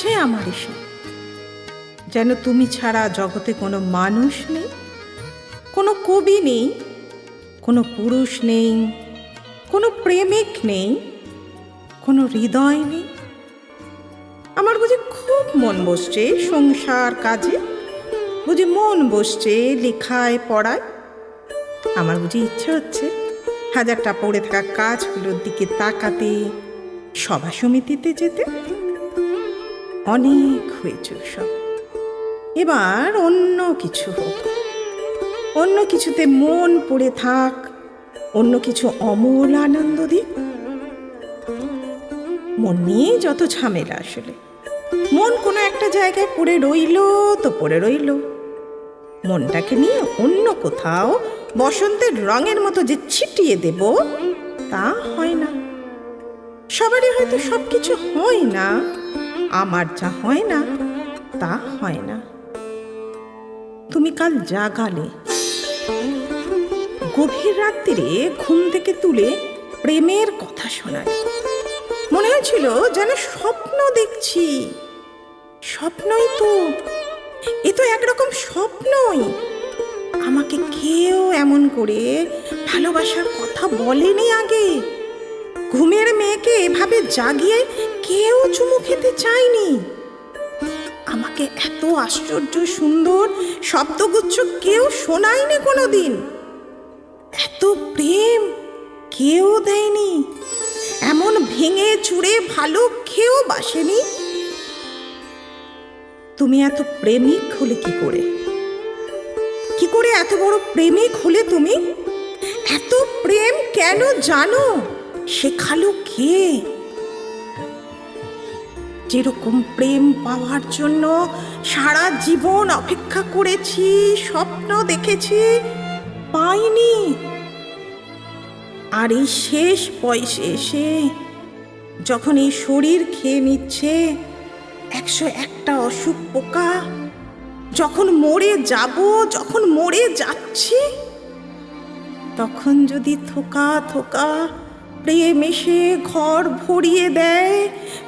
হচ্ছে আমার এসব? যেন তুমি ছাড়া জগতে কোনো মানুষ নেই, কোনো কবি নেই, কোনো পুরুষ নেই, কোনো প্রেমিক নেই, কোনো হৃদয় নেই। আমার বুঝি খুব মন বসছে সংসার কাজে, বুঝি মন বসছে লেখায় পড়ায়। আমার বুঝি ইচ্ছে হচ্ছে হাজারটা পড়ে থাকা কাজগুলোর দিকে তাকাতে, সভা সমিতিতে যেতে। অনেক হয়েছে সব, এবার অন্য কিছু হোক, অন্য কিছুতে মন পড়ে থাক, অন্য কিছু অমূল আনন্দ দিক। মন নিয়ে যত ঝামেলা, আসলে মন কোনো একটা জায়গায় পড়ে রইল তো পড়ে রইল। মনটাকে নিয়ে অন্য কোথাও বসন্তের রঙের মতো যে ছিটিয়ে দেব, তা হয় না। সবারই হয়তো সব কিছু হয় না, আমার যা হয় না তা হয় না। তুমি কাল জাগালে, গভীর রাত্রিরে ঘুম থেকে তুলে প্রেমের কথা শোনালে। মনে হয়েছিল যেন স্বপ্ন দেখছি। স্বপ্নই তো, এ তো একরকম স্বপ্নই। আমাকে কেউ এমন করে ভালোবাসার কথা বলেনি আগে। ঘুমের মেয়েকে এভাবে জাগিয়ে কেউ চুমু খেতে চায়নি। আমাকে এত আশ্চর্য সুন্দর শব্দগুচ্ছ কেউ শোনায়নি কোনোদিন। এত প্রেম কেউ দেয়নি, এমন ভেঙে চুরে ভালো কেউ বাসেনি। তুমি এত প্রেমিক হলে কি করে? কি করে এত বড় প্রেমিক হলে তুমি? এত প্রেম কেন জানো? শেখালো কে? যেরকম প্রেম পাওয়ার জন্য সারা জীবন অপেক্ষা করেছি, স্বপ্ন দেখেছি, পাইনি। আর এই শেষ বয়সে এসে যখন এই শরীর খেয়ে নিচ্ছে 101টা অসুখ পোকা, যখন মরে যাব, যখন মরে যাচ্ছি, তখন যদি থোকা থোকা প্রেম এসে ঘর ভরিয়ে দেয়,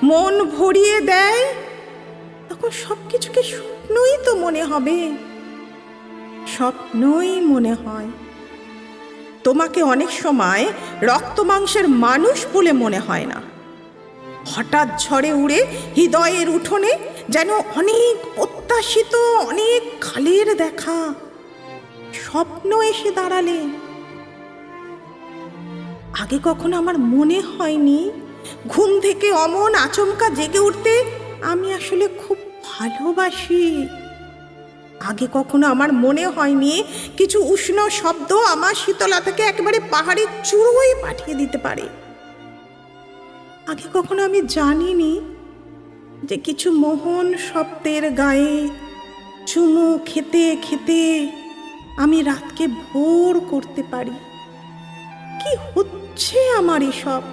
মন ভরিয়ে দেয়, তখন সব কিছুকে স্বপ্নই তো মনে হবে। স্বপ্নই মনে হয়। তোমাকে অনেক সময় রক্ত মাংসের মানুষ বলে মনে হয় না। হঠাৎ ঝড়ে উড়ে হৃদয়ের উঠোনে যেন অনেক প্রত্যাশিত, অনেক কালের দেখা স্বপ্ন এসে দাঁড়ালে। আগে কখনো আমার মনে হয়নি ঘুম থেকে অমন আচমকা জেগে উঠতে আমি আসলে খুব ভালোবাসি। আগে কখনো আমার মনে হয়নি কিছু উষ্ণ শব্দ আমার শীতলতাকে একেবারে পাহাড়ের চূড়োয় পাঠিয়ে দিতে পারে। আগে কখনো আমি জানিনি যে কিছু মোহন শব্দের গায়ে চুমু খেতে খেতে আমি রাতকে ভোর করতে পারি। কি হচ্ছে আমার এসব?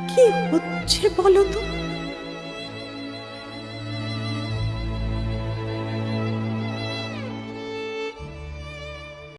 কি হচ্ছে বলো তো?